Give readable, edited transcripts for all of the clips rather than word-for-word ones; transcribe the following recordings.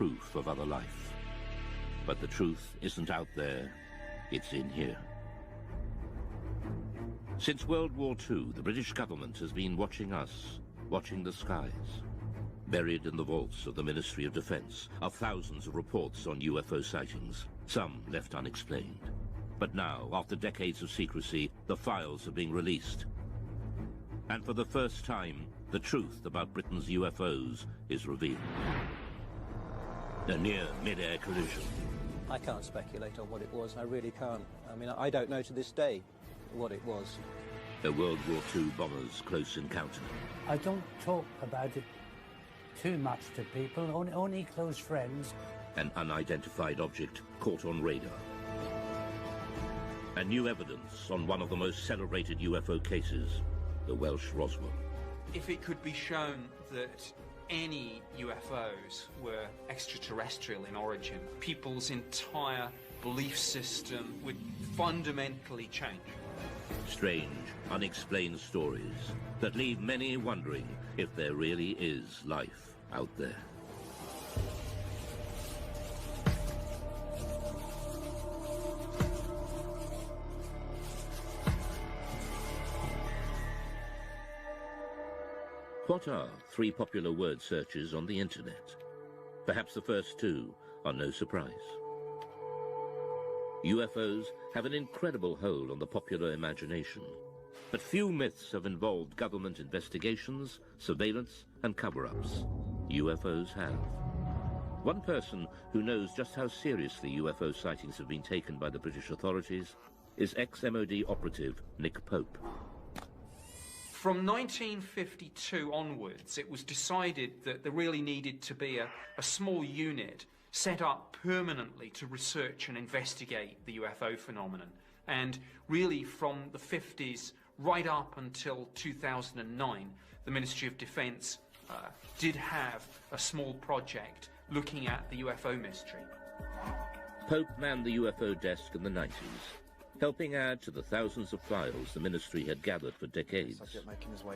proof of other life. But the truth isn't out there, it's in here. Since World War II, the British government has been watching us, watching the skies. Buried in the vaults of the Ministry of Defence are thousands of reports on UFO sightings, some left unexplained. But now, after decades of secrecy, the files are being released. And for the first time, the truth about Britain's UFOs is revealed. A near mid-air collision. I can't speculate on what it was, I really can't. I mean, I don't know to this day what it was. A World War II bomber's close encounter. I don't talk about it too much to people, only close friends. An unidentified object caught on radar. And new evidence on one of the most celebrated UFO cases, the Welsh Roswell. If it could be shown that any UFOs were extraterrestrial in origin, people's entire belief system would fundamentally change. Strange, unexplained stories that leave many wondering if there really is life out there. What are three popular word searches on the internet? Perhaps the first two are no surprise. UFOs have an incredible hold on the popular imagination, but few myths have involved government investigations, surveillance, and cover-ups. UFOs have. One person who knows just how seriously UFO sightings have been taken by the British authorities is ex-MOD operative Nick Pope. From 1952 onwards, it was decided that there really needed to be a small unit set up permanently to research and investigate the UFO phenomenon. And really from the 50s right up until 2009, the Ministry of Defence did have a small project looking at the UFO mystery. Pope manned the UFO desk in the 90s, helping add to the thousands of files the ministry had gathered for decades. Subject making his way.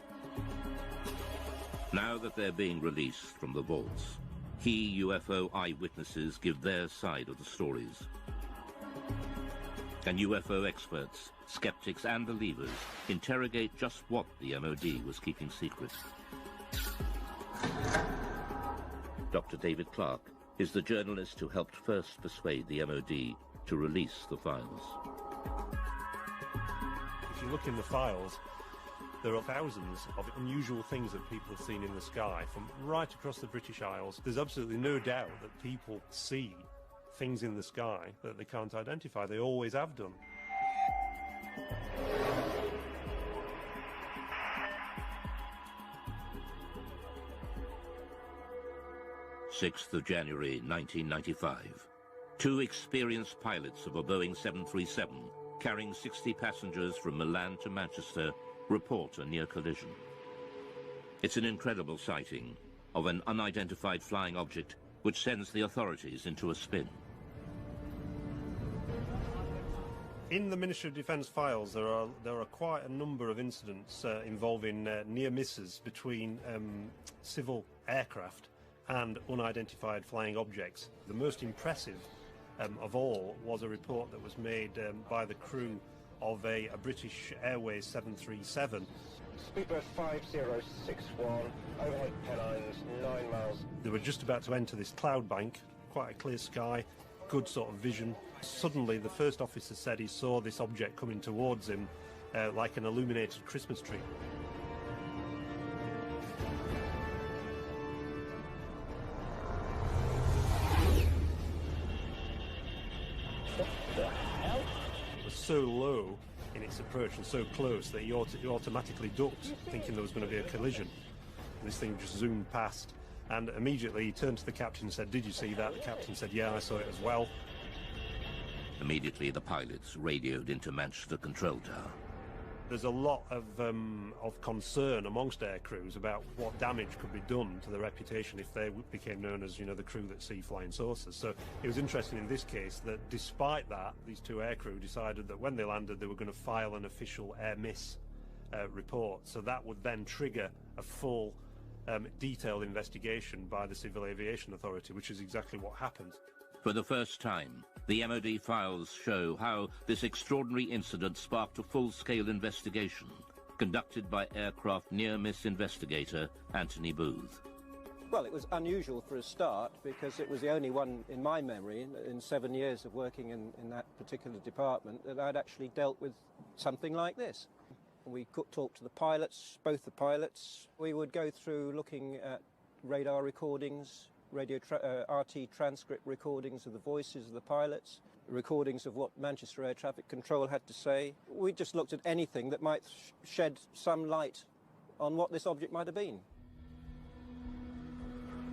Now that they're being released from the vaults, key UFO eyewitnesses give their side of the stories. And UFO experts, skeptics and believers interrogate just what the MOD was keeping secret. Dr. David Clark is the journalist who helped first persuade the MOD to release the files. If you look in the files, there are thousands of unusual things that people have seen in the sky from right across the British Isles. There's absolutely no doubt that people see things in the sky that they can't identify. They always have done. January 1995. Two experienced pilots of a Boeing 737 carrying 60 passengers from Milan to Manchester report a near collision. It's an incredible sighting of an unidentified flying object which sends the authorities into a spin. In the Ministry of Defence files, there are quite a number of incidents involving near misses between civil aircraft and unidentified flying objects. The most impressive of all was a report that was made by the crew of a British Airways 737. Speedbird 5061, overhead Pennines, 9 miles. They were just about to enter this cloud bank, quite a clear sky, good sort of vision. Suddenly the first officer said he saw this object coming towards him like an illuminated Christmas tree. It was so low in its approach and so close that he automatically ducked, thinking there was going to be a collision. And this thing just zoomed past, and immediately he turned to the captain and said, "Did you see that?" The captain said, "Yeah, I saw it as well." Immediately the pilots radioed into Manchester Control Tower. There's a lot of concern amongst air crews about what damage could be done to their reputation if they became known as, the crew that see flying saucers. So it was interesting in this case that despite that, these two air crew decided that when they landed they were going to file an official air miss report. So that would then trigger a full detailed investigation by the Civil Aviation Authority, which is exactly what happened. For the first time, the MOD files show how this extraordinary incident sparked a full-scale investigation conducted by aircraft near-miss investigator Anthony Booth. Well, it was unusual for a start because it was the only one in my memory in 7 years of working in that particular department that I'd actually dealt with something like this. We could talk to the pilots, both the pilots. We would go through looking at radar recordings, RT transcript recordings of the voices of the pilots, recordings of what Manchester Air Traffic Control had to say. We just looked at anything that might shed some light on what this object might have been.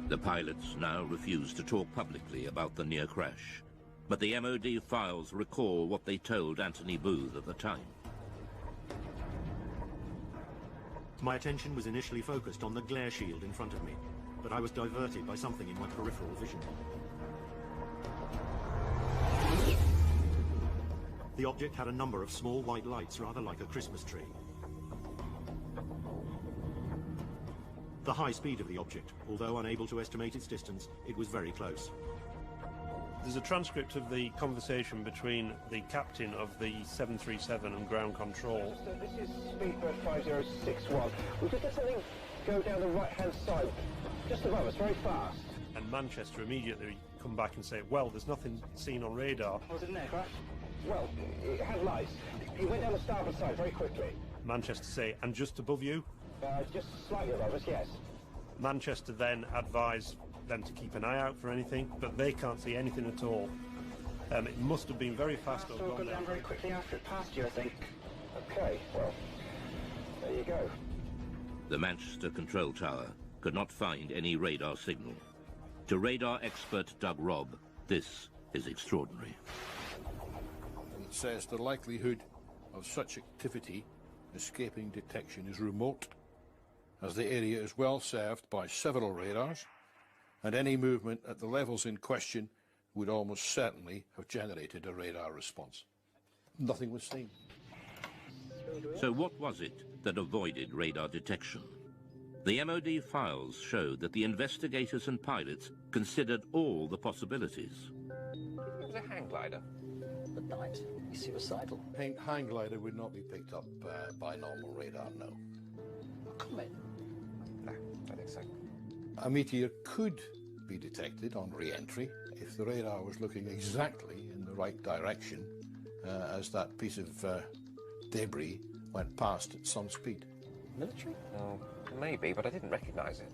The pilots now refuse to talk publicly about the near crash, but the MOD files recall what they told Anthony Booth at the time. My attention was initially focused on the glare shield in front of me, but I was diverted by something in my peripheral vision. The object had a number of small white lights, rather like a Christmas tree. The high speed of the object, although unable to estimate its distance, it was very close. There's a transcript of the conversation between the captain of the 737 and ground control. This is Speedbird 5061. We could get something go down the right-hand side, just above us, very fast. And Manchester immediately come back and say, well, there's nothing seen on radar. Was it an aircraft? Well, it had lights. It went down the starboard side very quickly. Manchester say, and just above you? Just slightly above us, yes. Manchester then advised them to keep an eye out for anything, but they can't see anything at all. It must have been very fast. So it got down very quickly after it passed you, I think. Okay, well, there you go. The Manchester control tower could not find any radar signal. To radar expert Doug Robb, this is extraordinary. It says the likelihood of such activity escaping detection is remote, as the area is well served by several radars, and any movement at the levels in question would almost certainly have generated a radar response. Nothing was seen. So what was it that avoided radar detection? The MOD files showed that the investigators and pilots considered all the possibilities. It was a hang glider. At night, he's suicidal. Hang glider would not be picked up by normal radar, no. A comet? No, I don't think so. A meteor could be detected on re-entry if the radar was looking exactly in the right direction as that piece of debris went past at some speed. Military? Oh, maybe, but I didn't recognise it.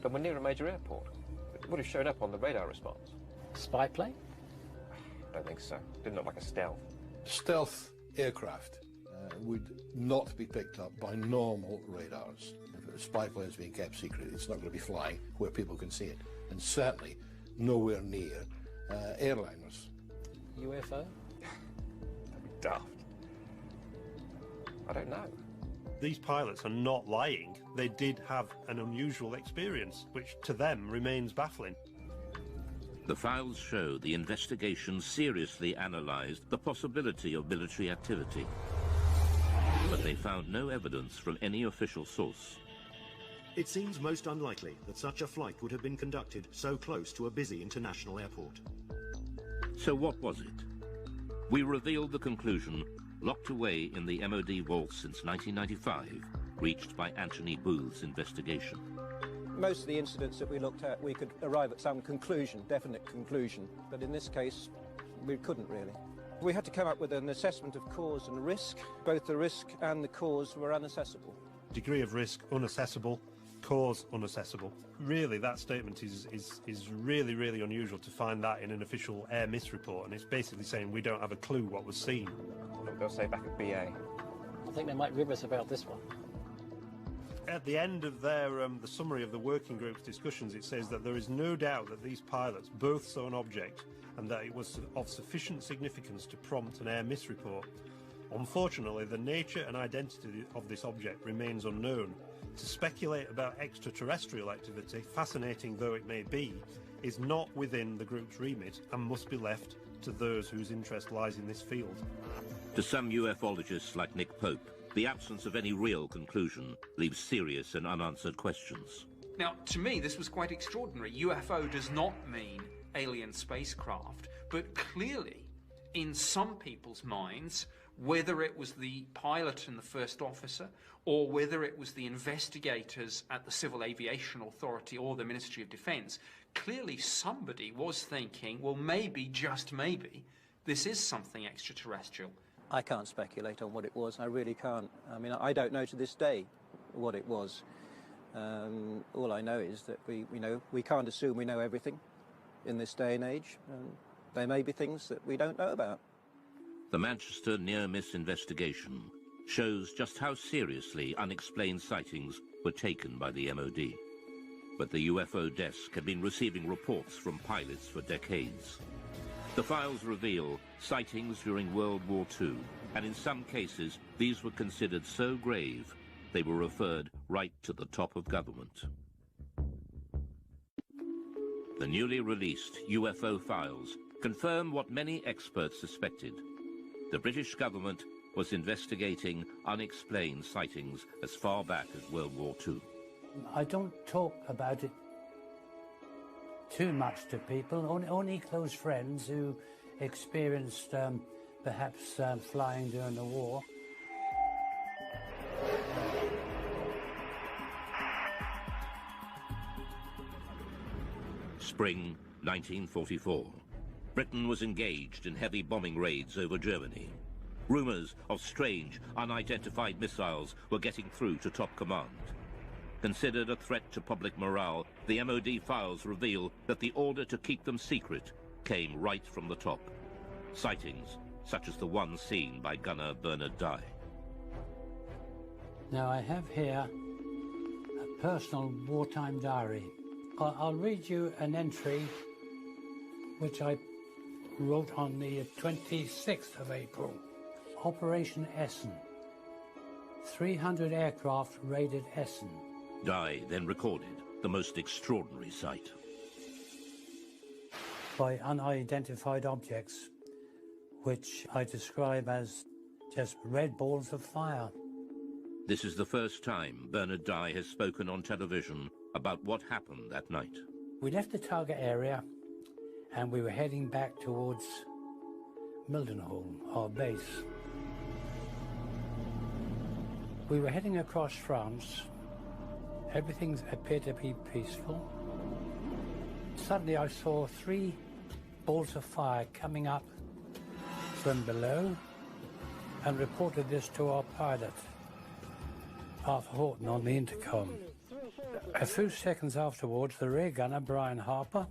But we're near a major airport. It would have shown up on the radar response. Spy plane? I don't think so. Didn't look like a stealth. Stealth aircraft would not be picked up by normal radars. If a spy plane is being kept secret, it's not going to be flying where people can see it. And certainly nowhere near airliners. UFO? That'd be daft. I don't know. These pilots are not lying. They did have an unusual experience, which to them remains baffling. The files show the investigation seriously analysed the possibility of military activity, but they found no evidence from any official source. It seems most unlikely that such a flight would have been conducted so close to a busy international airport. So what was it? We revealed the conclusion, locked away in the MOD vault since 1995, reached by Anthony Booth's investigation. Most of the incidents that we looked at, we could arrive at some conclusion, definite conclusion. But in this case, we couldn't really. We had to come up with an assessment of cause and risk. Both the risk and the cause were unaccessible. Degree of risk, unaccessible. Cause, unaccessible. Really, that statement is really, really unusual to find that in an official air miss report. And it's basically saying we don't have a clue what was seen. Look, they'll say back at BA. I think they might rib us about this one. At the end of their the summary of the working group's discussions, it says that there is no doubt that these pilots both saw an object and that it was of sufficient significance to prompt an air miss report. Unfortunately, the nature and identity of this object remains unknown. To speculate about extraterrestrial activity, fascinating though it may be, is not within the group's remit and must be left to those whose interest lies in this field. To some ufologists like Nick Pope, the absence of any real conclusion leaves serious and unanswered questions. Now, to me, this was quite extraordinary. UFO does not mean alien spacecraft, but clearly, in some people's minds, whether it was the pilot and the first officer, or whether it was the investigators at the Civil Aviation Authority or the Ministry of Defence, clearly somebody was thinking, well, maybe, just maybe, this is something extraterrestrial. I can't speculate on what it was. I really can't. I mean, I don't know to this day what it was. All I know is that we can't assume we know everything in this day and age. There may be things that we don't know about. The Manchester near-miss investigation shows just how seriously unexplained sightings were taken by the MOD. But the UFO desk had been receiving reports from pilots for decades. The files reveal sightings during World War II, and in some cases these were considered so grave they were referred right to the top of government. The newly released UFO files confirm what many experts suspected. The British government was investigating unexplained sightings as far back as World War II. I don't talk about it too much to people, only close friends who experienced perhaps flying during the war. Spring 1944. Britain was engaged in heavy bombing raids over Germany. Rumours of strange, unidentified missiles were getting through to top command. Considered a threat to public morale, the MOD files reveal that the order to keep them secret came right from the top. Sightings such as the one seen by gunner Bernard Dye. Now I have here a personal wartime diary. I'll read you an entry which I wrote on the 26th of April. Operation Essen. 300 aircraft raided Essen. Dye then recorded the most extraordinary sight. By unidentified objects, which I describe as just red balls of fire. This is the first time Bernard Dye has spoken on television about what happened that night. We left the target area and we were heading back towards Mildenhall, our base. We were heading across France. Everything appeared to be peaceful. Suddenly I saw 3 balls of fire coming up from below and reported this to our pilot, Arthur Horton, on the intercom. A few seconds afterwards, the rear gunner, Brian Harper,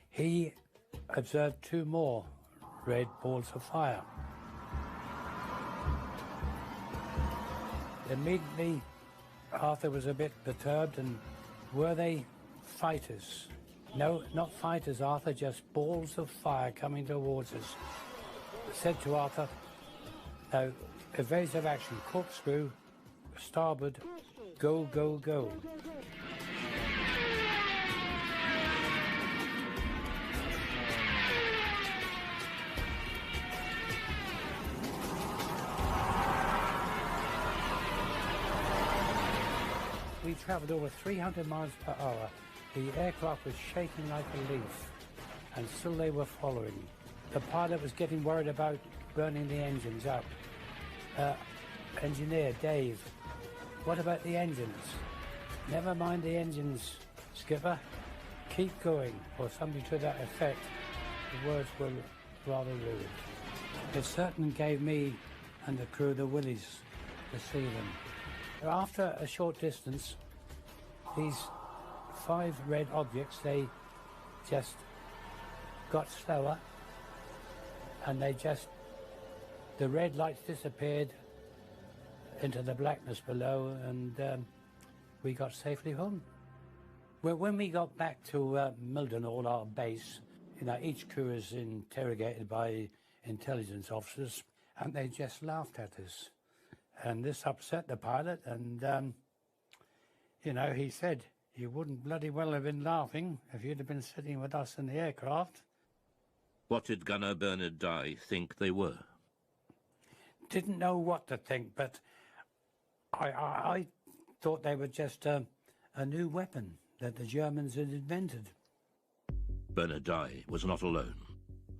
he observed 2 more red balls of fire. Immediately, Arthur was a bit perturbed, and were they fighters? No, not fighters, Arthur, just balls of fire coming towards us. I said to Arthur, no, evasive action, corkscrew, starboard, go, go, go. We travelled over 300 miles per hour. The aircraft was shaking like a leaf, and still they were following. The pilot was getting worried about burning the engines up. Engineer, Dave, what about the engines? Never mind the engines, skipper. Keep going, or something to that effect. The words were rather rude. It certainly gave me and the crew the willies to see them. After a short distance, these 5 red objects, they just got slower, and the red lights disappeared into the blackness below, and we got safely home. Well, when we got back to Mildenhall, our base, each crew is interrogated by intelligence officers, and they just laughed at us. And this upset the pilot, and, he said, you wouldn't bloody well have been laughing if you'd have been sitting with us in the aircraft. What did gunner Bernard Dye think they were? Didn't know what to think, but I thought they were just a new weapon. that the Germans had invented. Bernard Dye was not alone.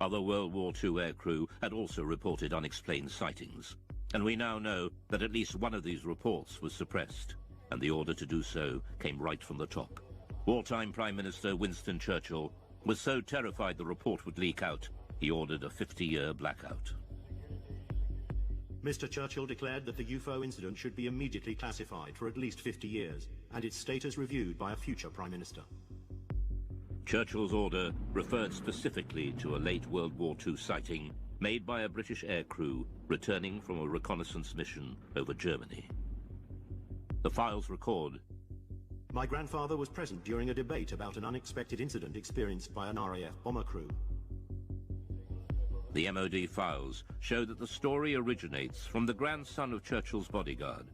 Other World War II aircrew had also reported unexplained sightings, and we now know that at least one of these reports was suppressed, and the order to do so came right from the top. Wartime Prime Minister Winston Churchill was so terrified the report would leak out, he ordered a 50-year blackout. Mr. Churchill declared that the UFO incident should be immediately classified for at least 50 years, and its status reviewed by a future Prime Minister. Churchill's order referred specifically to a late World War II sighting made by a British aircrew returning from a reconnaissance mission over Germany. The files record, "My grandfather was present during a debate about an unexpected incident experienced by an RAF bomber crew. The MOD files show that the story originates from the grandson of Churchill's bodyguard,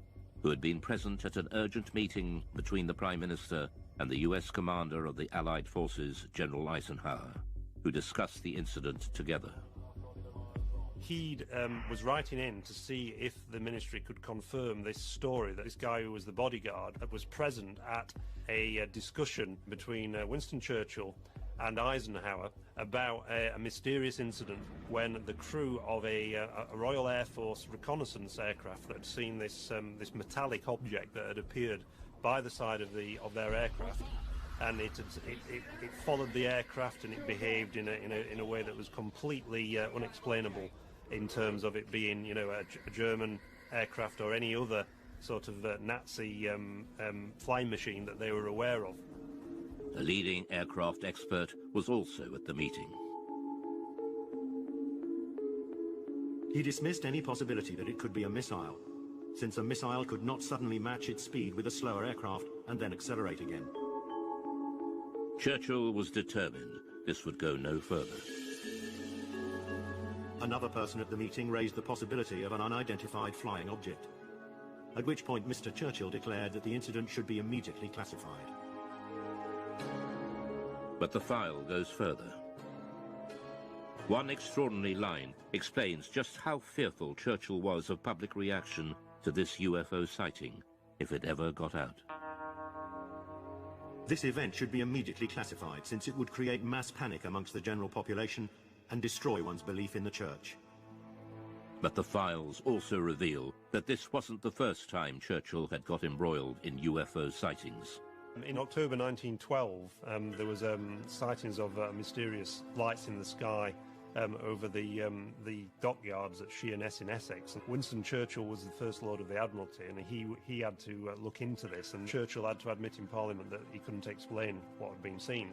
who had been present at an urgent meeting between the Prime Minister and the US commander of the Allied forces, General Eisenhower, who discussed the incident together. He was writing in to see if the ministry could confirm this story, that this guy who was the bodyguard was present at a discussion between Winston Churchill and Eisenhower about a mysterious incident when the crew of a Royal Air Force reconnaissance aircraft that had seen this metallic object that had appeared by the side of their aircraft, and it followed the aircraft, and it behaved in a way that was completely unexplainable in terms of it being, you know, a German aircraft or any other sort of Nazi flying machine that they were aware of. A leading aircraft expert was also at the meeting. He dismissed any possibility that it could be a missile, since a missile could not suddenly match its speed with a slower aircraft and then accelerate again. Churchill was determined this would go no further. Another person at the meeting raised the possibility of an unidentified flying object, at which point Mr. Churchill declared that the incident should be immediately classified. But the file goes further. One extraordinary line explains just how fearful Churchill was of public reaction to this UFO sighting, if it ever got out. This event should be immediately classified, since it would create mass panic amongst the general population and destroy one's belief in the church. But the files also reveal that this wasn't the first time Churchill had got embroiled in UFO sightings. In October 1912, there was sightings of mysterious lights in the sky over the dockyards at Sheerness in Essex. And Winston Churchill was the First Lord of the Admiralty, and he had to look into this, and Churchill had to admit in Parliament that he couldn't explain what had been seen.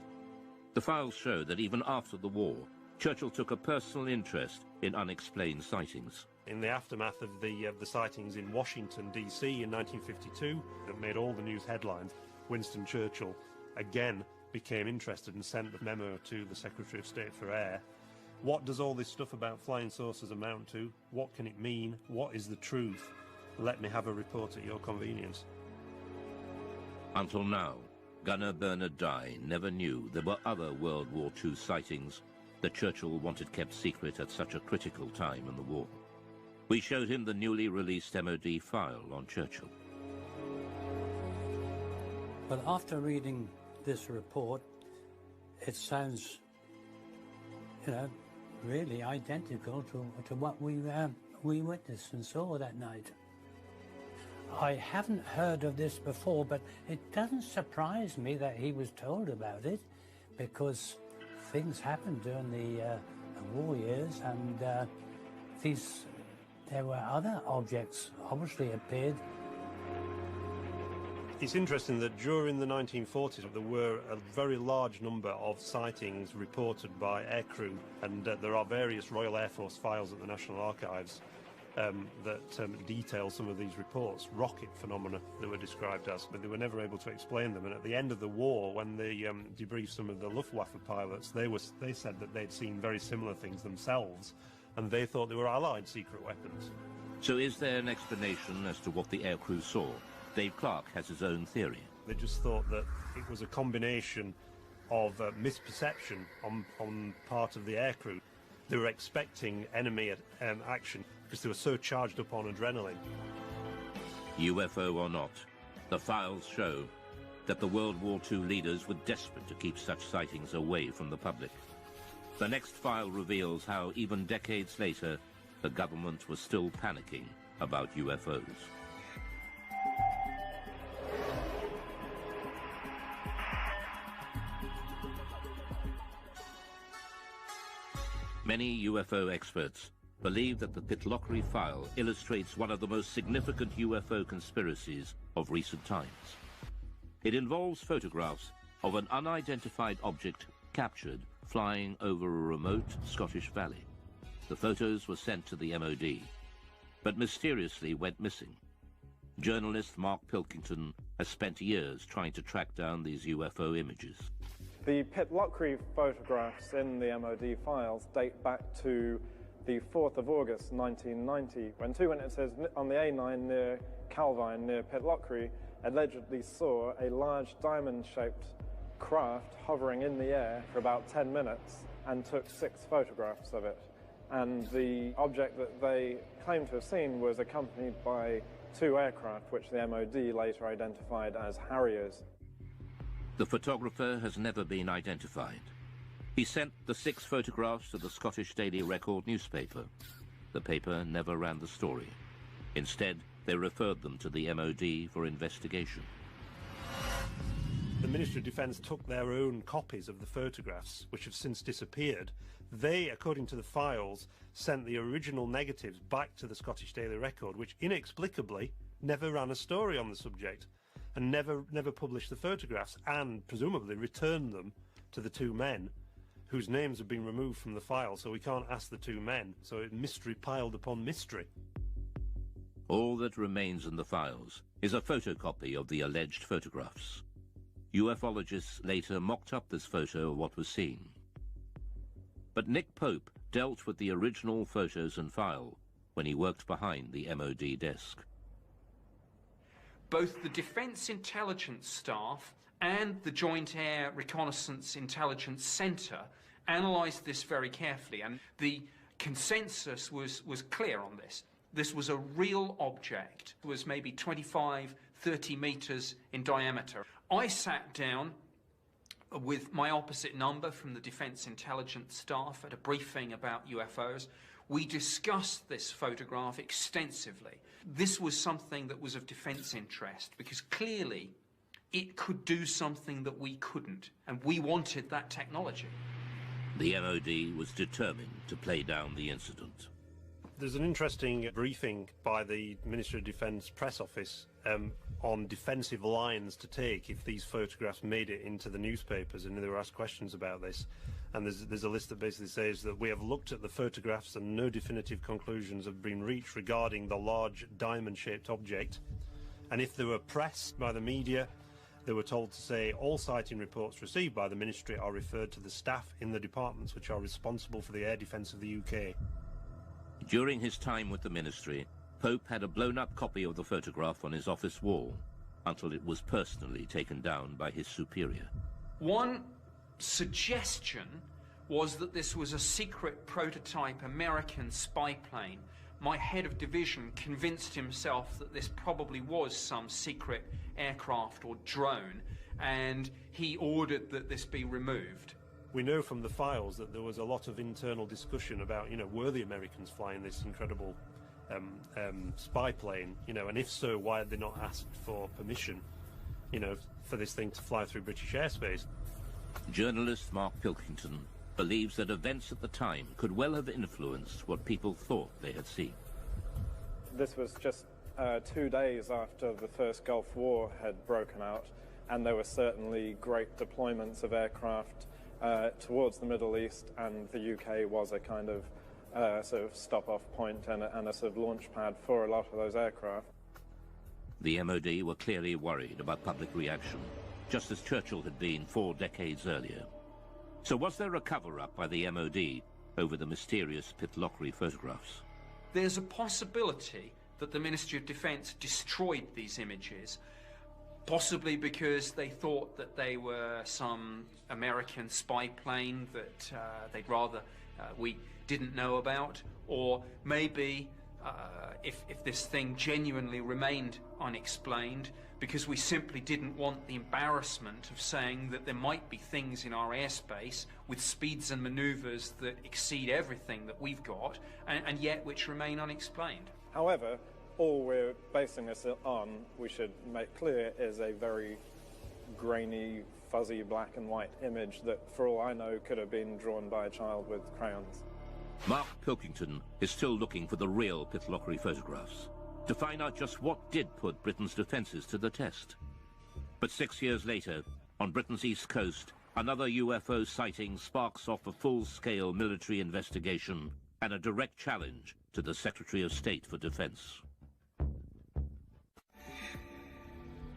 The files show that even after the war, Churchill took a personal interest in unexplained sightings. In the aftermath of the sightings in Washington, D.C. in 1952, that made all the news headlines, Winston Churchill again became interested and sent the memo to the Secretary of State for Air. What does all this stuff about flying saucers amount to? What can it mean? What is the truth? Let me have a report at your convenience. Until now, Gunner Bernard Dye never knew there were other World War II sightings that Churchill wanted kept secret at such a critical time in the war. We showed him the newly released MOD file on Churchill. But after reading this report, it sounds, you know, really identical to what we witnessed and saw that night. I haven't heard of this before, but it doesn't surprise me that he was told about it, because things happened during the war years, and there were other objects obviously appeared. It's interesting that during the 1940s there were a very large number of sightings reported by aircrew, and there are various Royal Air Force files at the National Archives that detail some of these reports, rocket phenomena they were described as, but they were never able to explain them. And at the end of the war, when they debriefed some of the Luftwaffe pilots, they said that they'd seen very similar things themselves, and they thought they were Allied secret weapons. So is there an explanation as to what the aircrew saw? Dave Clark has his own theory. They just thought that it was a combination of misperception on part of the aircrew. They were expecting enemy action because they were so charged up on adrenaline. UFO or not, the files show that the World War II leaders were desperate to keep such sightings away from the public. The next file reveals how, even decades later, the government was still panicking about UFOs. Many UFO experts believe that the Pitlochry file illustrates one of the most significant UFO conspiracies of recent times. It involves photographs of an unidentified object captured flying over a remote Scottish valley. The photos were sent to the MOD, but mysteriously went missing. Journalist Mark Pilkington has spent years trying to track down these UFO images. The Pitlochry photographs in the MOD files date back to the 4th of August 1990, when two witnesses on the A9 near Calvine, near Pitlochry, allegedly saw a large diamond-shaped craft hovering in the air for about 10 minutes and took 6 photographs of it. And the object that they claimed to have seen was accompanied by 2 aircraft, which the MOD later identified as Harriers. The photographer has never been identified. He sent the 6 photographs to the Scottish Daily Record newspaper. The paper never ran the story. Instead, they referred them to the MOD for investigation. The Ministry of Defence took their own copies of the photographs, which have since disappeared. They, according to the files, sent the original negatives back to the Scottish Daily Record, which inexplicably never ran a story on the subject and never published the photographs, and presumably returned them to the 2 men whose names have been removed from the file, so we can't ask the 2 men. So mystery piled upon mystery. All that remains in the files is a photocopy of the alleged photographs. UFologists later mocked up this photo of what was seen. But Nick Pope dealt with the original photos and file when he worked behind the MOD desk. Both the Defence Intelligence Staff and the Joint Air Reconnaissance Intelligence Centre analysed this very carefully, and the consensus was clear on this. This was a real object. It was maybe 25, 30 metres in diameter. I sat down with my opposite number from the Defence Intelligence Staff at a briefing about UFOs. We discussed this photograph extensively. This was something that was of defence interest, because clearly it could do something that we couldn't, and we wanted that technology. The MOD was determined to play down the incident. There's an interesting briefing by the Ministry of Defence press office on defensive lines to take if these photographs made it into the newspapers, and they were asked questions about this. And there's a list that basically says that we have looked at the photographs and no definitive conclusions have been reached regarding the large diamond-shaped object. And if they were pressed by the media, they were told to say all sighting reports received by the ministry are referred to the staff in the departments which are responsible for the air defence of the UK. During his time with the ministry, Pope had a blown-up copy of the photograph on his office wall until it was personally taken down by his superior. One suggestion was that this was a secret prototype American spy plane. My head of division convinced himself that this probably was some secret aircraft or drone, and he ordered that this be removed. We know from the files that there was a lot of internal discussion about, were the Americans flying this incredible spy plane, and if so, why had they not asked for permission, for this thing to fly through British airspace? Journalist Mark Pilkington believes that events at the time could well have influenced what people thought they had seen. This was just 2 days after the first Gulf War had broken out, and there were certainly great deployments of aircraft towards the Middle East, and the UK was a kind of sort of stop-off point and a sort of launch pad for a lot of those aircraft. The MOD were clearly worried about public reaction, just as Churchill had been 4 decades earlier. So was there a cover-up by the MOD over the mysterious Pitlochry photographs? There's a possibility that the Ministry of Defence destroyed these images, possibly because they thought that they were some American spy plane that they'd rather we didn't know about, or maybe if this thing genuinely remained unexplained, because we simply didn't want the embarrassment of saying that there might be things in our airspace with speeds and manoeuvres that exceed everything that we've got, and yet which remain unexplained. However, all we're basing this on, we should make clear, is a very grainy, fuzzy black and white image that, for all I know, could have been drawn by a child with crayons. Mark Pilkington is still looking for the real Pitlochry photographs, to find out just what did put Britain's defences to the test. But 6 years later, on Britain's east coast, another UFO sighting sparks off a full-scale military investigation and a direct challenge to the Secretary of State for Defence.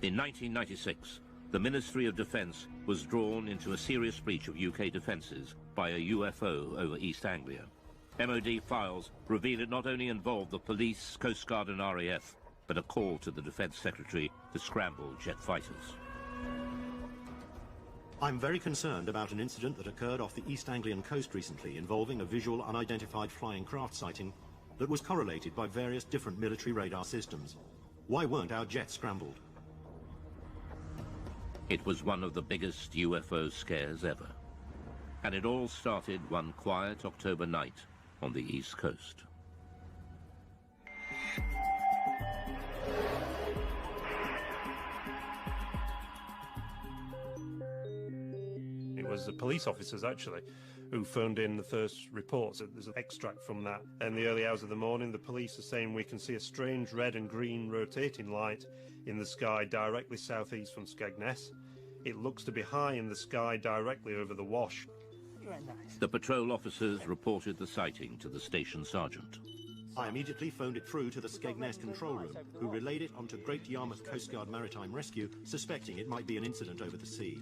In 1996, the Ministry of Defence was drawn into a serious breach of UK defences by a UFO over East Anglia. MOD files reveal it not only involved the police, Coast Guard and RAF, but a call to the Defence Secretary to scramble jet fighters. I'm very concerned about an incident that occurred off the East Anglian coast recently involving a visual unidentified flying craft sighting that was correlated by various different military radar systems. Why weren't our jets scrambled? It was one of the biggest UFO scares ever. And it all started one quiet October night on the East Coast. It was the police officers, actually, who phoned in the first reports. There's an extract from that. In the early hours of the morning, the police are saying we can see a strange red and green rotating light in the sky directly southeast from Skegness. It looks to be high in the sky directly over the Wash. The patrol officers reported the sighting to the station sergeant. I immediately phoned it through to the Skegness control room, who relayed it onto Great Yarmouth Coast Guard Maritime Rescue, suspecting it might be an incident over the sea.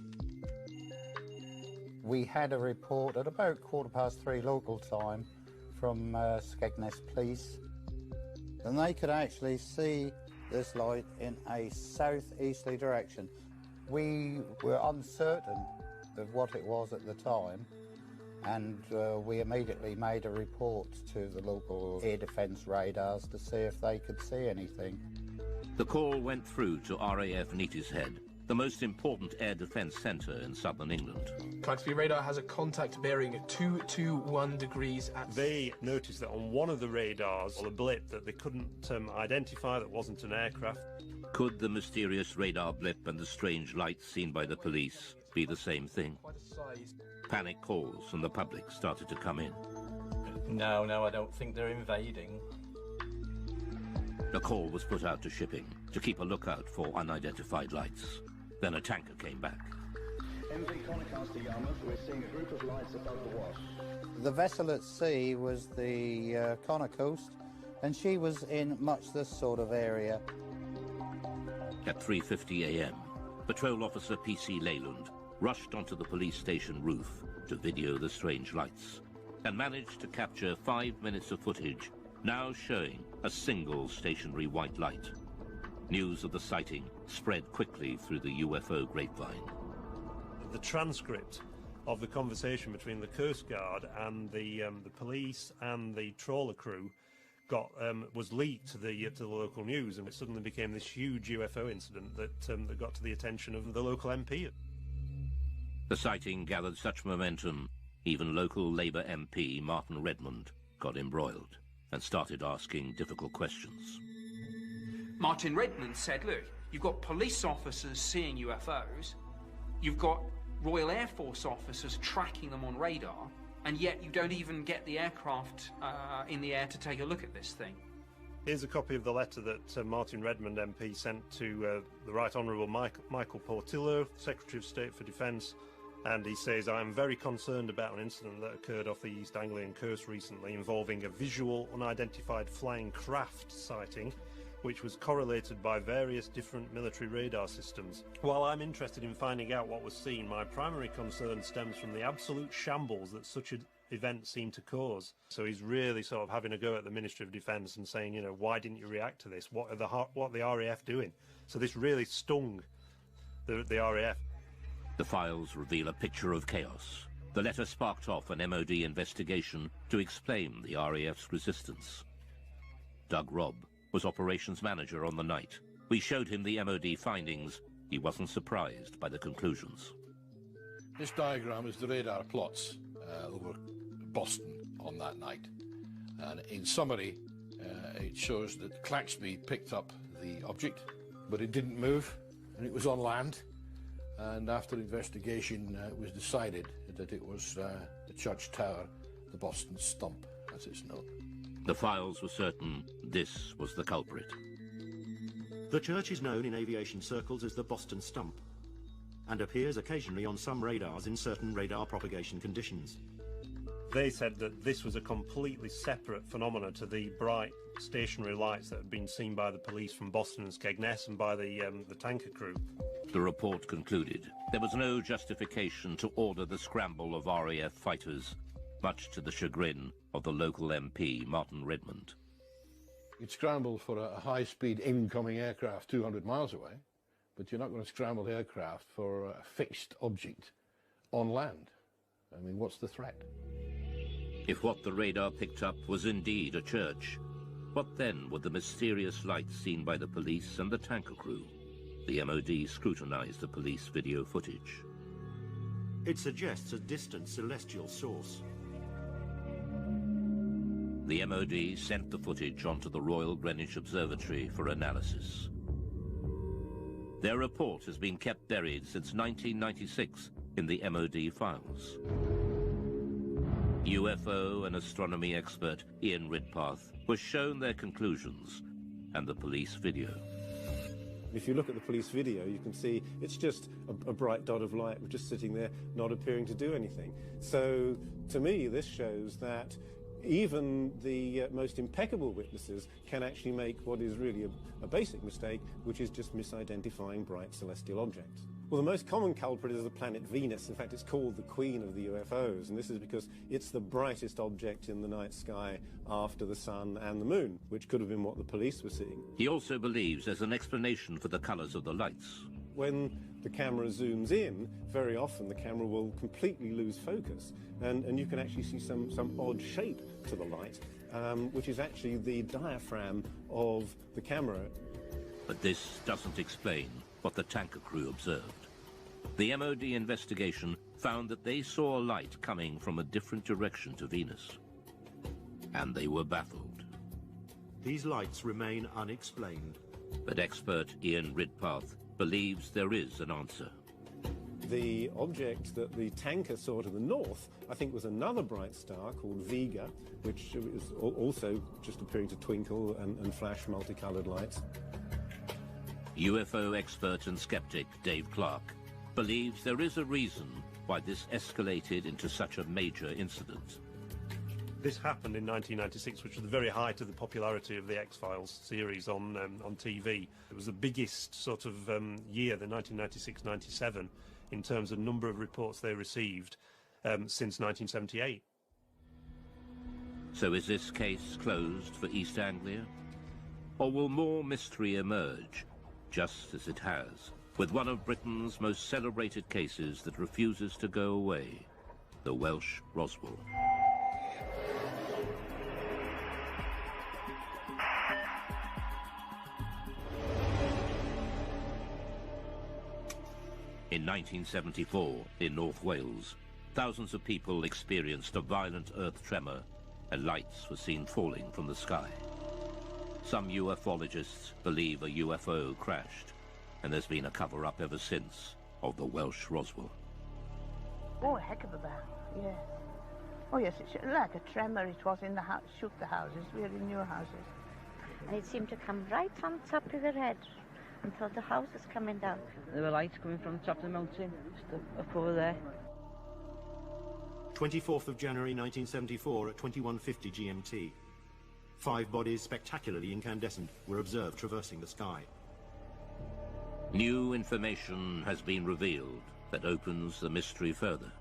We had a report at about 3:15 local time from Skegness Police, and they could actually see this light in a southeasterly direction. We were uncertain of what it was at the time, and we immediately made a report to the local air defence radars to see if they could see anything. The call went through to RAF Neatishead, the most important air defence centre in southern England. Clarksville radar has a contact bearing at 221 degrees at... They noticed that on one of the radars, a blip that they couldn't identify, that wasn't an aircraft. Could the mysterious radar blip and the strange lights seen by the police be the same thing? Panic calls from the public started to come in. No, I don't think they're invading. A call was put out to shipping to keep a lookout for unidentified lights. Then a tanker came back. MV Conocast Yarmouth, we're seeing a group of lights above the Wash. The vessel at sea was the Connor Coast, and she was in much this sort of area. At 3:50 a.m., Patrol Officer P.C. Leyland rushed onto the police station roof to video the strange lights and managed to capture 5 minutes of footage now showing a single stationary white light. News of the sighting spread quickly through the UFO grapevine. The transcript of the conversation between the Coast Guard and the police and the trawler crew was leaked to the local news, and it suddenly became this huge UFO incident that got to the attention of the local MP. The sighting gathered such momentum, even local Labour MP Martin Redmond got embroiled and started asking difficult questions. Martin Redmond said, look, you've got police officers seeing UFOs, you've got Royal Air Force officers tracking them on radar, and yet you don't even get the aircraft in the air to take a look at this thing. Here's a copy of the letter that Martin Redmond MP sent to the Right Honourable Michael Portillo, Secretary of State for Defence, and he says, I am very concerned about an incident that occurred off the East Anglian coast recently involving a visual unidentified flying craft sighting which was correlated by various different military radar systems. While I'm interested in finding out what was seen, my primary concern stems from the absolute shambles that such an event seemed to cause. So he's really sort of having a go at the Ministry of Defence and saying, you know, why didn't you react to this? What are the RAF doing? So this really stung the RAF. The files reveal a picture of chaos. The letter sparked off an MOD investigation to explain the RAF's resistance. Doug Robb was operations manager on the night We showed him the MOD findings. He wasn't surprised by the conclusions. This diagram is the radar plots over Boston on that night. And in summary, it shows that Claxby picked up the object, but it didn't move, and it was on land. And after investigation, it was decided that it was the church tower, the Boston Stump, as it's known. The files were certain this was the culprit. The church is known in aviation circles as the Boston Stump and appears occasionally on some radars in certain radar propagation conditions. They said that this was a completely separate phenomenon to the bright stationary lights that had been seen by the police from Boston and Skegness and by the tanker crew. The report concluded there was no justification to order the scramble of RAF fighters, much to the chagrin of the local MP, Martin Redmond. You'd scramble for a high-speed incoming aircraft 200 miles away, but you're not going to scramble aircraft for a fixed object on land. I mean, what's the threat? If what the radar picked up was indeed a church, what then were the mysterious lights seen by the police and the tanker crew? The MOD scrutinized the police video footage. It suggests a distant celestial source. The MOD sent the footage onto the Royal Greenwich Observatory for analysis. Their report has been kept buried since 1996 in the MOD files. UFO and astronomy expert Ian Ridpath was shown their conclusions and the police video. If you look at the police video, you can see it's just a bright dot of light just sitting there, not appearing to do anything. So, to me, this shows that even the most impeccable witnesses can actually make what is really a basic mistake, which is just misidentifying bright celestial objects. Well, the most common culprit is the planet Venus. In fact, it's called the Queen of the UFOs, and this is because it's the brightest object in the night sky after the sun and the moon, which could have been what the police were seeing. He also believes there's an explanation for the colors of the lights. When the camera zooms in, very often the camera will completely lose focus, and you can actually see some odd shape to the light, which is actually the diaphragm of the camera. But this doesn't explain what the tanker crew observed. The MOD investigation found that they saw a light coming from a different direction to Venus, and they were baffled. These lights remain unexplained. But expert Ian Ridpath believes there is an answer. The object that the tanker saw to the north, I think, was another bright star called Vega, which is also just appearing to twinkle and flash multicolored lights. UFO expert and skeptic Dave Clark believes there is a reason why this escalated into such a major incident. This happened in 1996, which was the very height of the popularity of the X-Files series on TV. It was the biggest sort of year, the 1996-97, in terms of number of reports they received since 1978. So is this case closed for East Anglia? Or will more mystery emerge, just as it has, with one of Britain's most celebrated cases that refuses to go away, the Welsh Roswell? In 1974, in North Wales, thousands of people experienced a violent earth tremor and lights were seen falling from the sky. Some ufologists believe a UFO crashed, and there's been a cover-up ever since of the Welsh Roswell. Oh, a heck of a bang, yeah. Oh, yes, it's like a tremor it was in the house, shook the houses. We are in new houses. And it seemed to come right on top of their head until the house was coming down. There were lights coming from the top of the mountain, just up over there. 24th of January 1974 at 21:50 GMT. 5 bodies spectacularly incandescent were observed traversing the sky. New information has been revealed that opens the mystery further.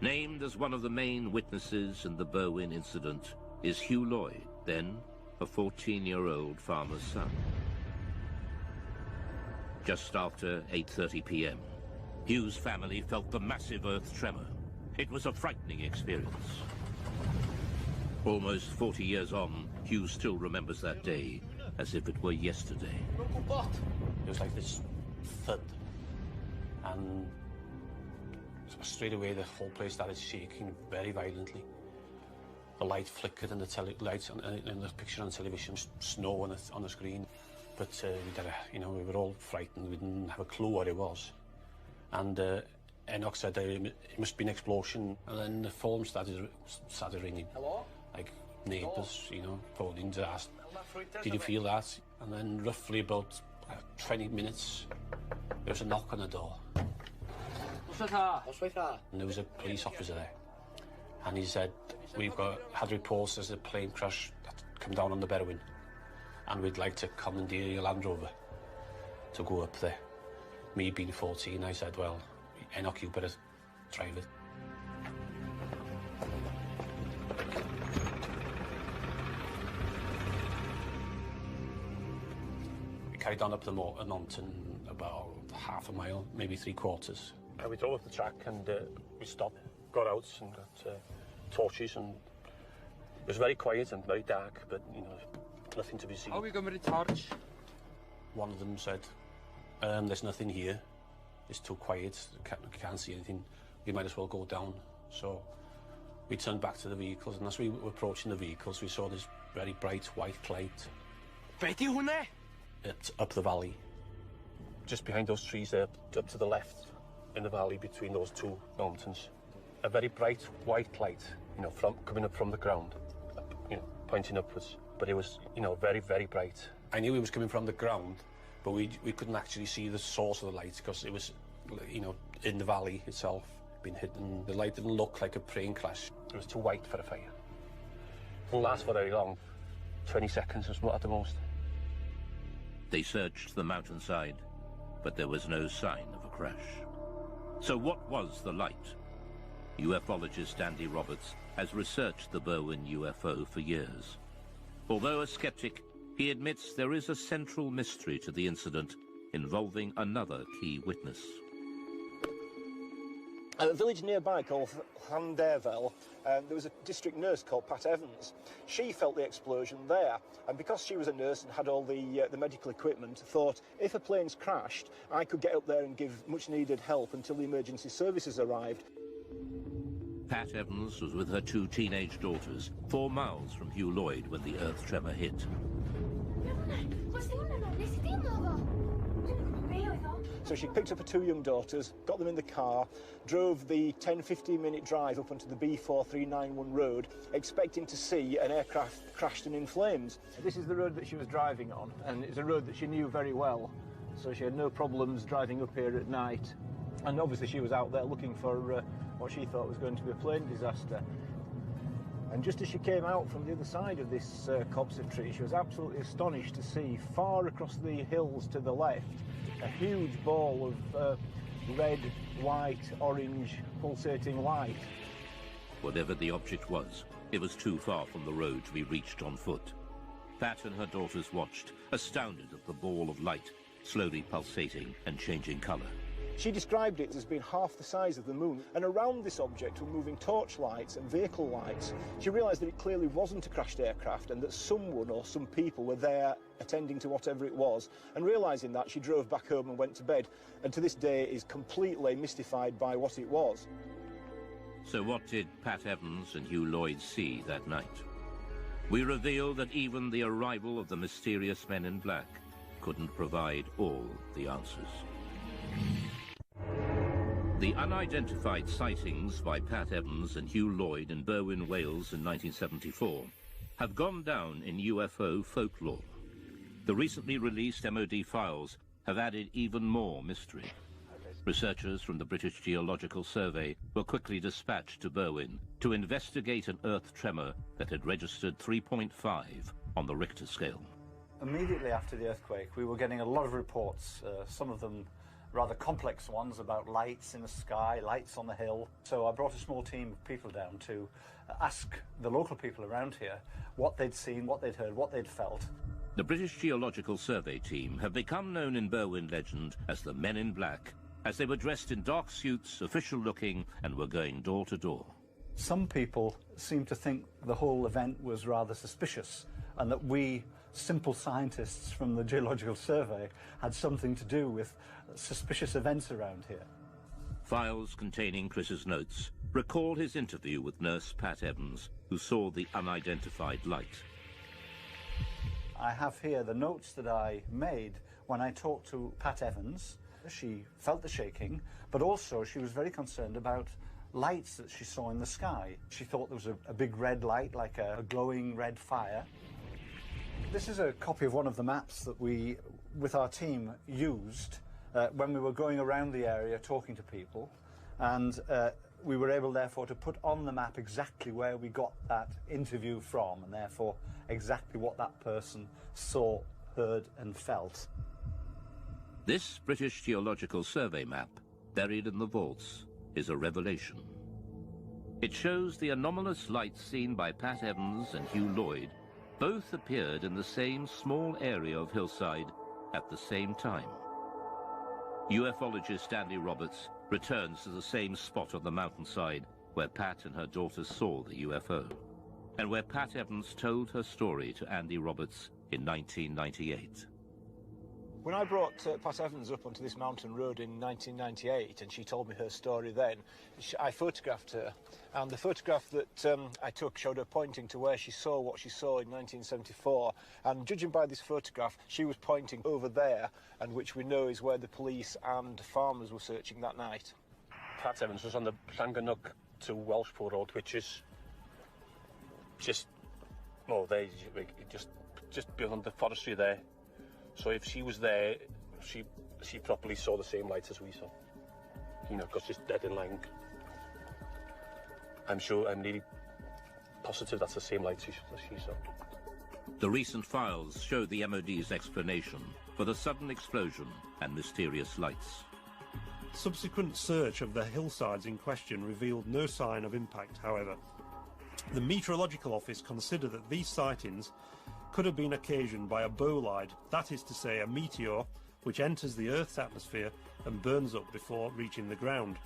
Named as one of the main witnesses in the Berwyn incident is Hugh Lloyd, then a 14-year-old farmer's son. Just after 8:30 p.m., Hugh's family felt the massive earth tremor. It was a frightening experience. Almost 40 years on, Hugh still remembers that day as if it were yesterday. It was like this thud, and straight away the whole place started shaking very violently. The light flickered and the lights in the picture on television, snow on the screen. But we were all frightened. We didn't have a clue what it was. And Enoch said it must be an explosion. And then the phone started ringing. Hello? Like neighbours, phoning to ask, did you feel that? And then roughly about 20 minutes, there was a knock on the door. And there was a police officer there. And he said, we've had reports there's a plane crash that come down on the Berwyn, and we'd like to commandeer your Land Rover to go up there. Me being 14, I said, well, Enoch, you better drive it. We carried on up the mountain about half a mile, maybe 3/4. And we drove up the track and we stopped, got out and got torches, and it was very quiet and very dark, but nothing to be seen. How are we going with the torch? One of them said, there's nothing here, it's too quiet, can't see anything, we might as well go down. So we turned back to the vehicles, and as we were approaching the vehicles we saw this very bright white light up the valley, just behind those trees there, up to the left in the valley between those two mountains. A very bright white light, coming up from the ground, pointing upwards. But it was, very, very bright. I knew it was coming from the ground, but we couldn't actually see the source of the light because it was, in the valley itself, being hidden. The light didn't look like a plane crash. It was too white for a fire. It didn't last for very long, 20 seconds at the most. They searched the mountainside, but there was no sign of a crash. So what was the light? Ufologist Andy Roberts has researched the Berwyn UFO for years. Although a skeptic, he admits there is a central mystery to the incident involving another key witness. At a village nearby called Llanderfel, there was a district nurse called Pat Evans. She felt the explosion there, and because she was a nurse and had all the medical equipment, thought if a plane's crashed, I could get up there and give much-needed help until the emergency services arrived. Pat Evans was with her 2 teenage daughters, 4 miles from Hugh Lloyd when the earth tremor hit. So she picked up her 2 young daughters, got them in the car, drove the 10-15 minute drive up onto the B4391 road, expecting to see an aircraft crashed and in flames. This is the road that she was driving on, and it's a road that she knew very well, so she had no problems driving up here at night. And obviously she was out there looking for what she thought was going to be a plane disaster. And just as she came out from the other side of this copse of trees, she was absolutely astonished to see far across the hills to the left a huge ball of red, white, orange, pulsating light. Whatever the object was, it was too far from the road to be reached on foot. Pat and her daughters watched, astounded at the ball of light, slowly pulsating and changing colour. She described it as being half the size of the moon, and around this object were moving torchlights and vehicle lights. She realised that it clearly wasn't a crashed aircraft and that someone or some people were there attending to whatever it was, and realising that, she drove back home and went to bed, and to this day is completely mystified by what it was. So what did Pat Evans and Hugh Lloyd see that night? We reveal that even the arrival of the mysterious men in black couldn't provide all the answers. The unidentified sightings by Pat Evans and Hugh Lloyd in Berwyn, Wales in 1974 have gone down in UFO folklore. The recently released MOD files have added even more mystery. Researchers from the British Geological Survey were quickly dispatched to Berwyn to investigate an earth tremor that had registered 3.5 on the Richter scale. Immediately after the earthquake, we were getting a lot of reports, some of them rather complex ones about lights in the sky, lights on the hill. So I brought a small team of people down to ask the local people around here what they'd seen, what they'd heard, what they'd felt. The British Geological Survey team have become known in Berwyn legend as the Men in Black, as they were dressed in dark suits, official-looking, and were going door to door. Some people seem to think the whole event was rather suspicious and that we simple scientists from the Geological Survey had something to do with suspicious events around here. Files containing Chris's notes recall his interview with nurse Pat Evans, who saw the unidentified light. I have here the notes that I made when I talked to Pat Evans. She felt the shaking, but also she was very concerned about lights that she saw in the sky. She thought there was a big red light, like a glowing red fire. This is a copy of one of the maps that we, with our team, used when we were going around the area talking to people, and we were able, therefore, to put on the map exactly where we got that interview from, and therefore exactly what that person saw, heard and felt. This British Geological Survey map, buried in the vaults, is a revelation. It shows the anomalous lights seen by Pat Evans and Hugh Lloyd both appeared in the same small area of hillside at the same time. UFologist Andy Roberts returns to the same spot on the mountainside where Pat and her daughter saw the UFO, and where Pat Evans told her story to Andy Roberts in 1998. When I brought Pat Evans up onto this mountain road in 1998 and she told me her story then, I photographed her, and the photograph that I took showed her pointing to where she saw what she saw in 1974, and judging by this photograph she was pointing over there, and which we know is where the police and farmers were searching that night. Pat Evans was on the Llangannock to Welshpool Road, which is just beyond the forestry there. So if she was there, she probably saw the same lights as we saw. You know, because it's dead in line. I'm nearly positive that's the same lights as she saw. The recent files show the MOD's explanation for the sudden explosion and mysterious lights. Subsequent search of the hillsides in question revealed no sign of impact, however. The Meteorological Office consider that these sightings could have been occasioned by a bolide, that is to say a meteor which enters the Earth's atmosphere and burns up before reaching the ground.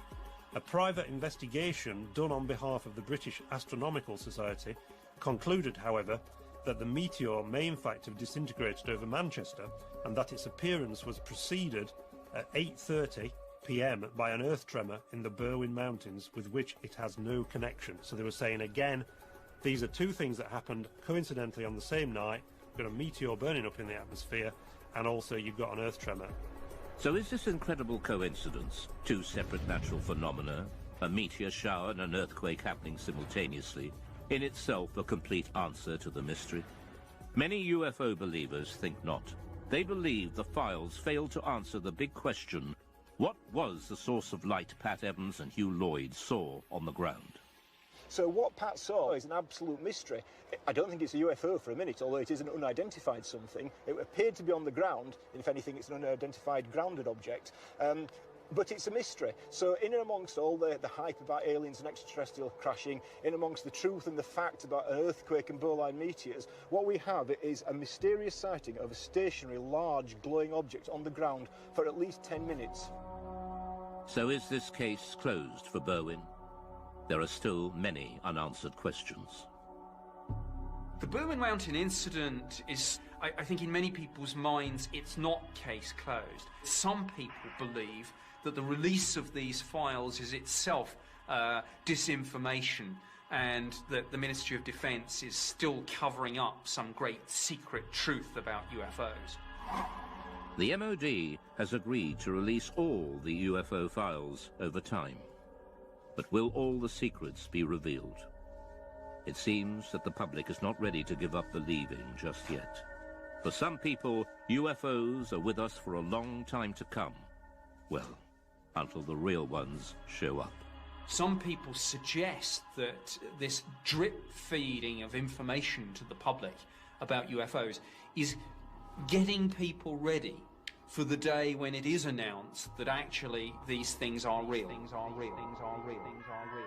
A private investigation done on behalf of the British Astronomical Society concluded, however, that the meteor may in fact have disintegrated over Manchester, and that its appearance was preceded at 8:30 p.m. by an earth tremor in the Berwyn Mountains with which it has no connection. So they were saying again, these are two things that happened coincidentally on the same night. You've got a meteor burning up in the atmosphere, and also you've got an earth tremor. So is this incredible coincidence, two separate natural phenomena, a meteor shower and an earthquake happening simultaneously, in itself a complete answer to the mystery? Many UFO believers think not. They believe the files failed to answer the big question, what was the source of light Pat Evans and Hugh Lloyd saw on the ground? So what Pat saw is an absolute mystery. I don't think it's a UFO for a minute, although it is an unidentified something. It appeared to be on the ground. If anything, it's an unidentified grounded object. But it's a mystery. So in and amongst all the hype about aliens and extraterrestrial crashing, in amongst the truth and the fact about an earthquake and bowline meteors, what we have is a mysterious sighting of a stationary, large, glowing object on the ground for at least 10 minutes. So is this case closed for Berwyn? There are still many unanswered questions. The Berwyn Mountain incident is, I think in many people's minds, it's not case closed. Some people believe that the release of these files is itself disinformation, and that the Ministry of Defence is still covering up some great secret truth about UFOs. The MOD has agreed to release all the UFO files over time. But will all the secrets be revealed? It seems that the public is not ready to give up believing just yet. For some people, UFOs are with us for a long time to come. Well, until the real ones show up. Some people suggest that this drip feeding of information to the public about UFOs is getting people ready for the day when it is announced that actually these things are real. Things are real. Things are real. Things are real.